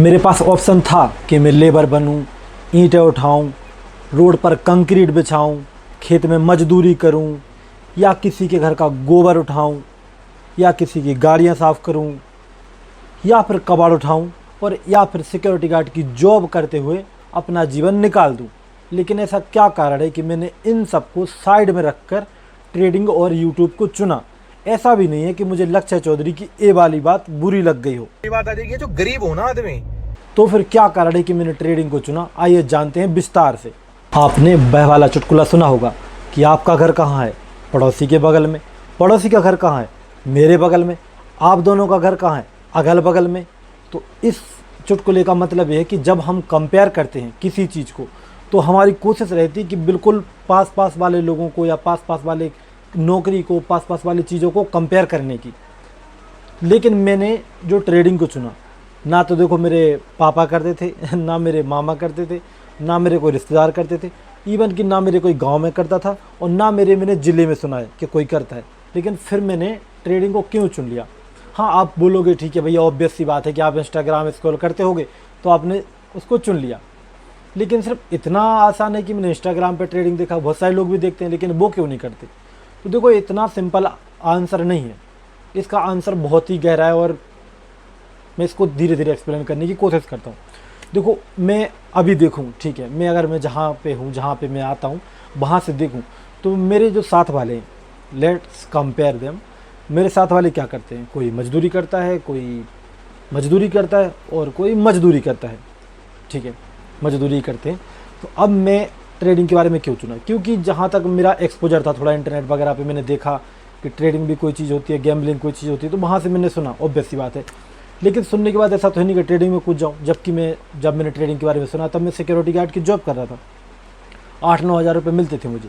मेरे पास ऑप्शन था कि मैं लेबर बनूं, ईंटें उठाऊं, रोड पर कंक्रीट बिछाऊं, खेत में मजदूरी करूं, या किसी के घर का गोबर उठाऊं, या किसी की गाड़ियां साफ़ करूं, या फिर कबाड़ उठाऊं, और या फिर सिक्योरिटी गार्ड की जॉब करते हुए अपना जीवन निकाल दूं। लेकिन ऐसा क्या कारण है कि मैंने इन सबको साइड में रखकर ट्रेडिंग और यूट्यूब को चुना? ऐसा भी नहीं है कि मुझे लक्ष्य चौधरी की ये वाली बात बुरी लग गई हो। ये बात आ जाएगी जो गरीब हो ना आदमी। तो फिर क्या कारण है कि मैंने ट्रेडिंग को चुना? आइए जानते हैं विस्तार से। आपने वह वाला चुटकुला सुना होगा कि आपका घर कहाँ है? पड़ोसी के बगल में। पड़ोसी का घर कहाँ है? मेरे बगल में। आप दोनों का घर कहाँ है? अगल बगल में। तो इस चुटकुले का मतलब ये है कि जब हम कंपेयर करते हैं किसी चीज़ को, तो हमारी कोशिश रहती है कि बिल्कुल पास पास वाले लोगों को या पास पास वाले नौकरी को, पास पास वाली चीज़ों को कंपेयर करने की। लेकिन मैंने जो ट्रेडिंग को चुना, ना तो देखो मेरे पापा करते थे, ना मेरे मामा करते थे, ना मेरे कोई रिश्तेदार करते थे, इवन कि ना मेरे कोई गांव में करता था, और ना मैंने ज़िले में सुना है कि कोई करता है। लेकिन फिर मैंने ट्रेडिंग को क्यों चुन लिया? हाँ, आप बोलोगे ठीक है भैया, ऑब्वियस सी बात है कि आप इंस्टाग्राम स्क्रॉल करते होगे तो आपने उसको चुन लिया। लेकिन सिर्फ इतना आसान है कि मैंने इंस्टाग्राम पे ट्रेडिंग देखा, बहुत सारे लोग भी देखते हैं, लेकिन वो क्यों नहीं करते? तो देखो, इतना सिंपल आंसर नहीं है, इसका आंसर बहुत ही गहरा है, और मैं इसको धीरे धीरे एक्सप्लेन करने की कोशिश करता हूँ। देखो, मैं अभी देखूँ, ठीक है, मैं जहाँ पे हूँ, जहाँ पे मैं आता हूँ, वहाँ से देखूँ तो मेरे जो साथ वाले हैं, लेट्स कंपेयर देम, मेरे साथ वाले क्या करते हैं? कोई मजदूरी करता है, कोई मजदूरी करता है, और कोई मजदूरी करता है, ठीक है, मजदूरी करते हैं। तो अब मैं ट्रेडिंग के बारे में क्यों चुना? क्योंकि जहाँ तक मेरा एक्सपोजर था थोड़ा इंटरनेट वगैरह पे, मैंने देखा कि ट्रेडिंग भी कोई चीज़ होती है, गैम्बलिंग कोई चीज़ होती है, तो वहाँ से मैंने सुना, ऑब्वियस सी बात है। लेकिन सुनने के बाद ऐसा तो है नहीं कि ट्रेडिंग में कूद जाऊँ, जबकि जब मैंने ट्रेडिंग के बारे में सुना तब मैं सिक्योरिटी गार्ड की जॉब कर रहा था, 8-9 हज़ार रुपये मिलते थे मुझे।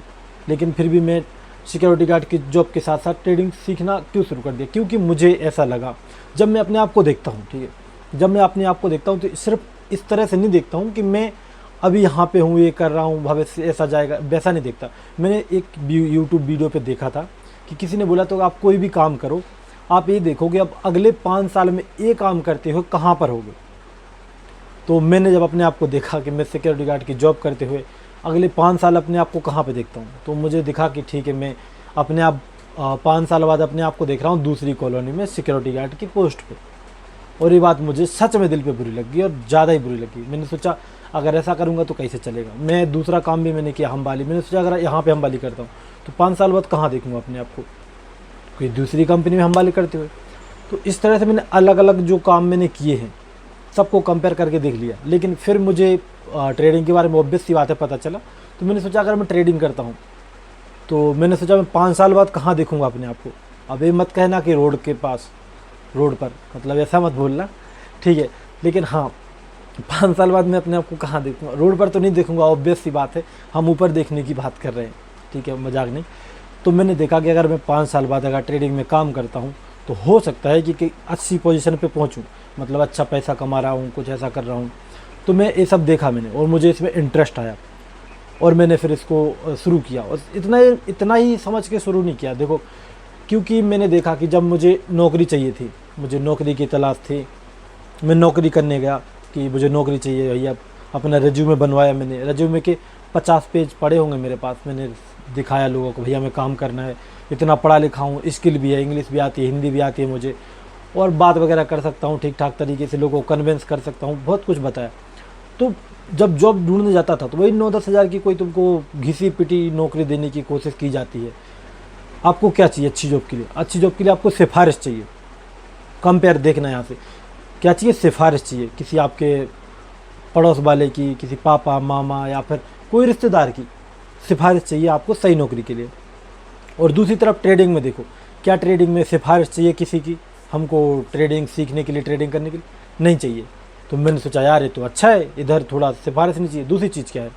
लेकिन फिर भी मैं सिक्योरिटी गार्ड की जॉब के साथ साथ ट्रेडिंग सीखना क्यों शुरू कर दिया? क्योंकि मुझे ऐसा लगा, जब मैं अपने आप को देखता हूँ, ठीक है, जब मैं अपने आप को देखता हूँ तो सिर्फ इस तरह से नहीं देखता हूँ कि मैं अभी यहाँ पे हूँ, ये कर रहा हूँ, भविष्य ऐसा जाएगा, वैसा नहीं देखता। मैंने एक यूट्यूब वीडियो पे देखा था कि किसी ने बोला तो आप कोई भी काम करो, आप ये देखोगे अब अगले 5 साल में ये काम करते हुए कहाँ पर होगे। तो मैंने जब अपने आप को देखा कि मैं सिक्योरिटी गार्ड की जॉब करते हुए अगले 5 साल अपने आप को कहाँ पे देखता हूँ, तो मुझे दिखा कि ठीक है, मैं अपने आप 5 साल बाद अपने आप को देख रहा हूँ दूसरी कॉलोनी में सिक्योरिटी गार्ड की पोस्ट पे। और ये बात मुझे सच में दिल पे बुरी लगी, और ज़्यादा ही बुरी लगी। मैंने सोचा अगर ऐसा करूँगा तो कैसे चलेगा। मैं दूसरा काम भी मैंने किया, हमवाली। मैंने सोचा अगर यहाँ पे हमवाली करता हूँ तो 5 साल बाद कहाँ देखूँगा अपने आप को, कोई दूसरी कंपनी में हमवाली करते हुए। तो इस तरह से मैंने अलग अलग जो काम मैंने किए हैं सबको कंपेयर करके देख लिया। लेकिन फिर मुझे ट्रेडिंग के बारे में ऑब्वियस सी बात है पता चला, तो मैंने सोचा अगर मैं ट्रेडिंग करता हूँ तो मैंने सोचा मैं 5 साल बाद कहाँ देखूँगा अपने आप को। अब ये मत कहना कि रोड के पास, रोड पर, मतलब ऐसा मत बोलना, ठीक है। लेकिन हाँ, 5 साल बाद मैं अपने आप को कहाँ देखूँगा? रोड पर तो नहीं देखूँगा, ऑब्वियस सी बात है, हम ऊपर देखने की बात कर रहे हैं, ठीक है, मजाक नहीं। तो मैंने देखा कि अगर मैं 5 साल बाद अगर ट्रेडिंग में काम करता हूँ तो हो सकता है कि अच्छी पोजीशन पे पहुँचूँ, मतलब अच्छा पैसा कमा रहा हूँ, कुछ ऐसा कर रहा हूँ। तो मैं ये सब देखा मैंने, और मुझे इसमें इंटरेस्ट आया, और मैंने फिर इसको शुरू किया। और इतना ही समझ के शुरू नहीं किया, देखो, क्योंकि मैंने देखा कि जब मुझे नौकरी चाहिए थी, मुझे नौकरी की तलाश थी, मैं नौकरी करने गया कि मुझे नौकरी चाहिए भैया। अपना रिज्यूमे बनवाया मैंने, रिज्यूमे के 50 पेज पड़े होंगे मेरे पास। मैंने दिखाया लोगों को, भैया मैं काम करना है, इतना पढ़ा लिखा हूँ, स्किल भी है, इंग्लिश भी आती है, हिंदी भी आती है मुझे, और बात वगैरह कर सकता हूँ ठीक ठाक तरीके से, लोगों को कन्विंस कर सकता हूँ, बहुत कुछ बताया। तो जब जॉब ढूंढने जाता था तो वही 9-10 हज़ार की कोई तुमको घिसी पिटी नौकरी देने की कोशिश की जाती है। आपको क्या चाहिए अच्छी जॉब के लिए? अच्छी जॉब के लिए आपको सिफारिश चाहिए। कंपेयर देखना यहाँ से क्या चाहिए? सिफारिश चाहिए, किसी आपके पड़ोस वाले की, किसी पापा मामा या फिर कोई रिश्तेदार की सिफारिश चाहिए आपको सही नौकरी के लिए। और दूसरी तरफ ट्रेडिंग में देखो, क्या ट्रेडिंग में सिफारिश चाहिए किसी की हमको ट्रेडिंग सीखने के लिए, ट्रेडिंग करने के लिए? नहीं चाहिए। तो मैंने सोचा यार ये तो अच्छा है, इधर थोड़ा सिफारिश नहीं चाहिए। दूसरी चीज़ क्या है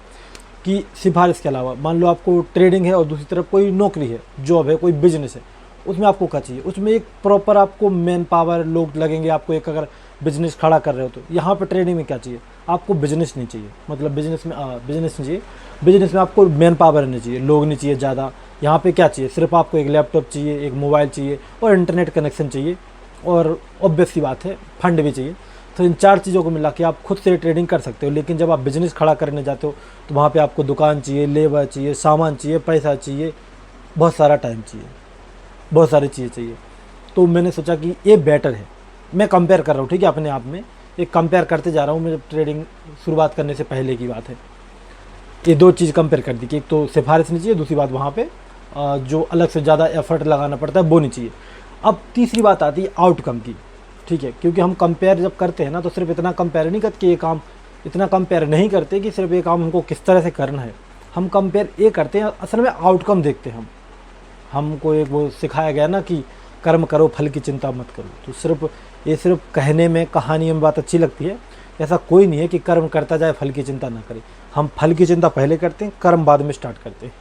कि सिफारिश के अलावा मान लो आपको ट्रेडिंग है और दूसरी तरफ कोई नौकरी है, जॉब है, कोई बिजनेस है, उसमें आपको क्या चाहिए? उसमें एक प्रॉपर आपको मैन पावर लोग लगेंगे आपको, एक अगर बिजनेस खड़ा कर रहे हो तो। यहाँ पर ट्रेडिंग में क्या चाहिए? आपको बिजनेस नहीं चाहिए, मतलब बिजनेस नहीं चाहिए। बिजनेस में आपको मैन पावर नहीं चाहिए, लोग नहीं चाहिए ज़्यादा। यहाँ पे क्या चाहिए? सिर्फ आपको एक लैपटॉप चाहिए, एक मोबाइल चाहिए, और इंटरनेट कनेक्शन चाहिए, और ऑब्वियस सी बात है फंड भी चाहिए। तो इन 4 चीज़ों को मिला के आप खुद से ट्रेडिंग कर सकते हो। लेकिन जब आप बिज़नेस खड़ा करने जाते हो तो वहाँ पे आपको दुकान चाहिए, लेबर चाहिए, सामान चाहिए, पैसा चाहिए, बहुत सारा टाइम चाहिए, बहुत सारी चीज़ें चाहिए। तो मैंने सोचा कि ये बेटर है। मैं कंपेयर कर रहा हूँ, ठीक है, अपने आप में एक कंपेयर करते जा रहा हूँ। मैं ट्रेडिंग शुरुआत करने से पहले की बात है। ये 2 चीज़ कंपेयर कर दी कि एक तो सिफारिश नहीं चाहिए, दूसरी बात वहाँ पे जो अलग से ज़्यादा एफर्ट लगाना पड़ता है वो नहीं चाहिए। अब तीसरी बात आती है आउटकम की, ठीक है, क्योंकि हम कंपेयर जब करते हैं ना तो सिर्फ इतना कंपेयर नहीं करते कि ये काम, इतना कंपेयर नहीं करते कि सिर्फ ये काम हमको किस तरह से करना है। हम कंपेयर ये करते हैं, असल में आउटकम देखते हैं हम। हमको एक वो सिखाया गया ना कि कर्म करो फल की चिंता मत करो। तो सिर्फ कहने में, कहानी में बात अच्छी लगती है। ऐसा कोई नहीं है कि कर्म करता जाए फल की चिंता ना करे। हम फल की चिंता पहले करते हैं, कर्म बाद में स्टार्ट करते हैं।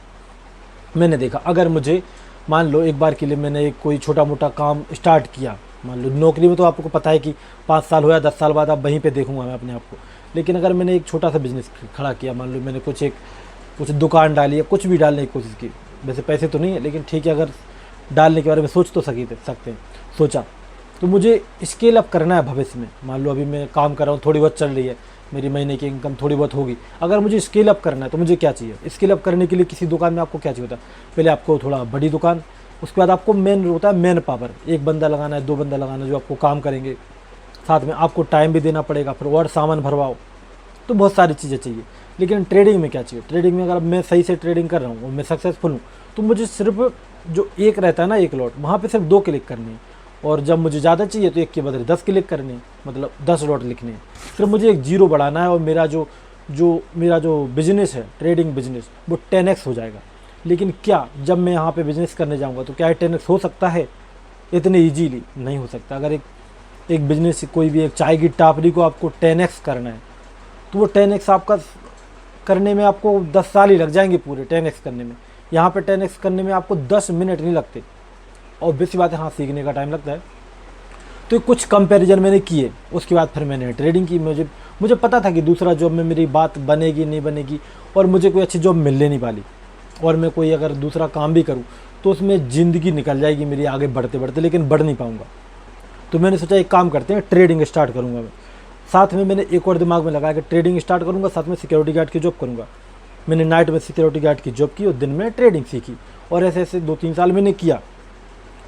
मैंने देखा, अगर मुझे मान लो एक बार के लिए मैंने एक कोई छोटा मोटा काम स्टार्ट किया, मान लो नौकरी में तो आपको पता है कि 5 साल हो या 10 साल बाद आप वहीं पे देखूंगा मैं अपने आप को। लेकिन अगर मैंने एक छोटा सा बिजनेस खड़ा किया, मान लो मैंने कुछ दुकान डाली है, कुछ भी डालने की कोशिश की, वैसे पैसे तो नहीं है लेकिन ठीक है, अगर डालने के बारे में सोच तो सकते हैं, सोचा तो मुझे स्केल अप करना है भविष्य में। मान लो अभी मैं काम कर रहा हूँ, थोड़ी बहुत चल रही है, मेरी महीने की इनकम थोड़ी बहुत होगी। अगर मुझे स्केल अप करना है तो मुझे क्या चाहिए? स्केल अप करने के लिए किसी दुकान में आपको क्या चाहिए होता है? पहले आपको थोड़ा बड़ी दुकान, उसके बाद आपको मेन होता है मैन पावर, 1 बंदा लगाना है, 2 बंदा लगाना है जो आपको काम करेंगे, साथ में आपको टाइम भी देना पड़ेगा, फिर और सामान भरवाओ, तो बहुत सारी चीज़ें चाहिए। लेकिन ट्रेडिंग में क्या चाहिए? ट्रेडिंग में अगर मैं सही से ट्रेडिंग कर रहा हूँ और मैं सक्सेसफुल हूँ तो मुझे सिर्फ जो एक रहता है ना, एक लॉट, वहाँ पे सिर्फ 2 क्लिक करने हैं। और जब मुझे ज़्यादा चाहिए तो एक के बदले 10 क्लिक करने हैं, मतलब 10 लॉट लिखने हैं। सिर्फ मुझे एक जीरो बढ़ाना है और मेरा जो बिज़नेस है, ट्रेडिंग बिजनेस, वो 10x हो जाएगा। लेकिन क्या जब मैं यहाँ पे बिज़नेस करने जाऊँगा तो क्या 10x हो सकता है? इतने ईजीली नहीं हो सकता। अगर एक बिज़नेस, कोई भी एक चाय की टापरी को आपको 10x करना है तो वो 10x आपका करने में आपको 10 साल ही लग जाएंगे पूरे 10x करने में। यहाँ पे 10x करने में आपको 10 मिनट नहीं लगते। और बेसी बात है, हाँ, सीखने का टाइम लगता है। तो कुछ कंपैरिजन मैंने किए, उसके बाद फिर मैंने ट्रेडिंग की। मुझे पता था कि दूसरा जॉब में मेरी बात बनेगी नहीं बनेगी और मुझे कोई अच्छी जॉब मिलने नहीं वाली, और मैं कोई अगर दूसरा काम भी करूँ तो उसमें ज़िंदगी निकल जाएगी मेरी आगे बढ़ते बढ़ते, लेकिन बढ़ नहीं पाऊँगा। तो मैंने सोचा एक काम करते हैं, ट्रेडिंग स्टार्ट करूँगा मैं। साथ में मैंने एक और दिमाग में लगाया कि ट्रेडिंग स्टार्ट करूँगा, साथ में सिक्योरिटी गार्ड की जॉब करूँगा। मैंने नाइट में सिक्योरिटी गार्ड की जॉब की और दिन में ट्रेडिंग सीखी, और ऐसे ऐसे 2-3 साल मैंने किया।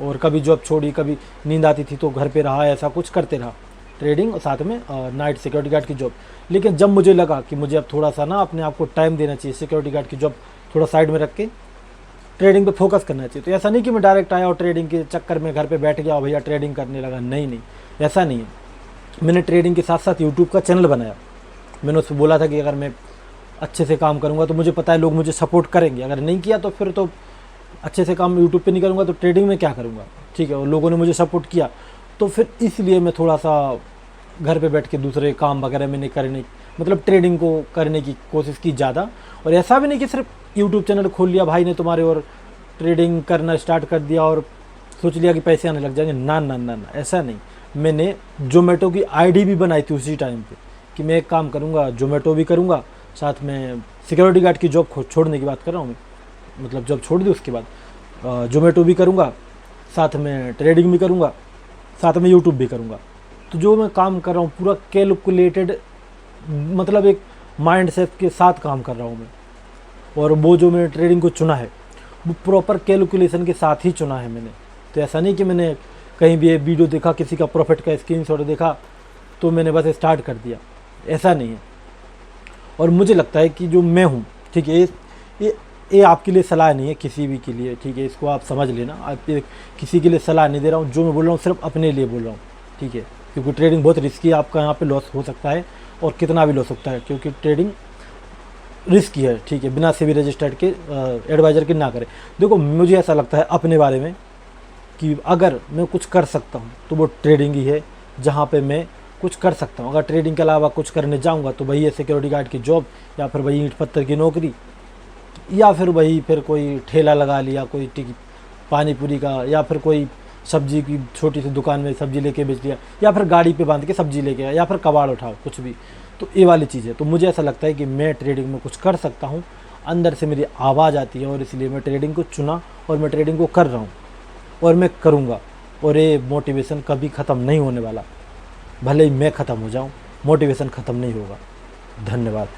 और कभी जॉब छोड़ी, कभी नींद आती थी तो घर पे रहा, ऐसा कुछ करते रहा, ट्रेडिंग और साथ में नाइट सिक्योरिटी गार्ड की जॉब। लेकिन जब मुझे लगा कि मुझे अब थोड़ा सा ना अपने आप को टाइम देना चाहिए, सिक्योरिटी गार्ड की जॉब थोड़ा साइड में रख के ट्रेडिंग पे फोकस करना चाहिए, तो ऐसा नहीं कि मैं डायरेक्ट आया और ट्रेडिंग के चक्कर में घर पे बैठ गया और भैया ट्रेडिंग करने लगा। नहीं, ऐसा नहीं है। मैंने ट्रेडिंग के साथ साथ यूट्यूब का चैनल बनाया। मैंने उसमें बोला था कि अगर मैं अच्छे से काम करूँगा तो मुझे पता है लोग मुझे सपोर्ट करेंगे, अगर नहीं किया तो फिर तो अच्छे से काम यूट्यूब पे नहीं करूँगा तो ट्रेडिंग में क्या करूँगा, ठीक है। और लोगों ने मुझे सपोर्ट किया, तो फिर इसलिए मैं थोड़ा सा घर पे बैठ के दूसरे काम वगैरह मैंने मतलब ट्रेडिंग को करने की कोशिश की ज़्यादा। और ऐसा भी नहीं कि सिर्फ यूट्यूब चैनल खोल लिया भाई ने तुम्हारे और ट्रेडिंग करना स्टार्ट कर दिया और सोच लिया कि पैसे आने लग जाएंगे। ना, ऐसा नहीं। मैंने जोमेटो की आईडी भी बनाई थी उसी टाइम पे कि मैं एक काम करूँगा, जोमेटो भी करूँगा, साथ में सिक्योरिटी गार्ड की जॉब छोड़ने की बात कर रहा हूँ मैं, मतलब जॉब छोड़ दी उसके बाद जोमेटो भी करूँगा, साथ में ट्रेडिंग भी करूँगा, साथ में यूट्यूब भी करूँगा। तो जो मैं काम कर रहा हूँ पूरा कैलकुलेटेड, मतलब एक माइंड सेट के साथ काम कर रहा हूँ मैं। और वो जो मैंने ट्रेडिंग को चुना है वो प्रॉपर कैलकुलेशन के साथ ही चुना है मैंने। तो ऐसा नहीं कि मैंने कहीं भी ये वीडियो देखा, किसी का प्रॉफिट का स्क्रीनशॉट देखा तो मैंने बस स्टार्ट कर दिया, ऐसा नहीं है। और मुझे लगता है कि जो मैं हूँ, ठीक है, ये आपके लिए सलाह नहीं है किसी भी के लिए, ठीक है, इसको आप समझ लेना। आप किसी के लिए सलाह नहीं दे रहा हूँ, जो मैं बोल रहा हूँ सिर्फ अपने लिए बोल रहा हूँ, ठीक है। क्योंकि ट्रेडिंग बहुत रिस्की है, आपका यहाँ पे लॉस हो सकता है और कितना भी लॉस होता है, क्योंकि ट्रेडिंग रिस्की है, ठीक है। बिना सेबी रजिस्टर्ड के एडवाइज़र के ना करें। देखो, मुझे ऐसा लगता है अपने बारे में कि अगर मैं कुछ कर सकता हूँ तो वो ट्रेडिंग ही है, जहाँ पे मैं कुछ कर सकता हूँ। अगर ट्रेडिंग के अलावा कुछ करने जाऊँगा तो वही है सिक्योरिटी गार्ड की जॉब, या फिर वही ईंट पत्थर की नौकरी, या फिर कोई ठेला लगा लिया, कोई पानी पूरी का, या फिर कोई सब्जी की छोटी सी दुकान में सब्जी लेके बेच लिया, या फिर गाड़ी पे बांध के सब्जी लेके आया, या फिर कबाड़ उठाओ, कुछ भी। तो ये वाली चीज़ है। तो मुझे ऐसा लगता है कि मैं ट्रेडिंग में कुछ कर सकता हूँ, अंदर से मेरी आवाज़ आती है और इसलिए मैं ट्रेडिंग को चुना और मैं ट्रेडिंग को कर रहा हूँ और मैं करूँगा, और ये मोटिवेशन कभी ख़त्म नहीं होने वाला। भले ही मैं ख़त्म हो जाऊँ, मोटिवेशन ख़त्म नहीं होगा। धन्यवाद।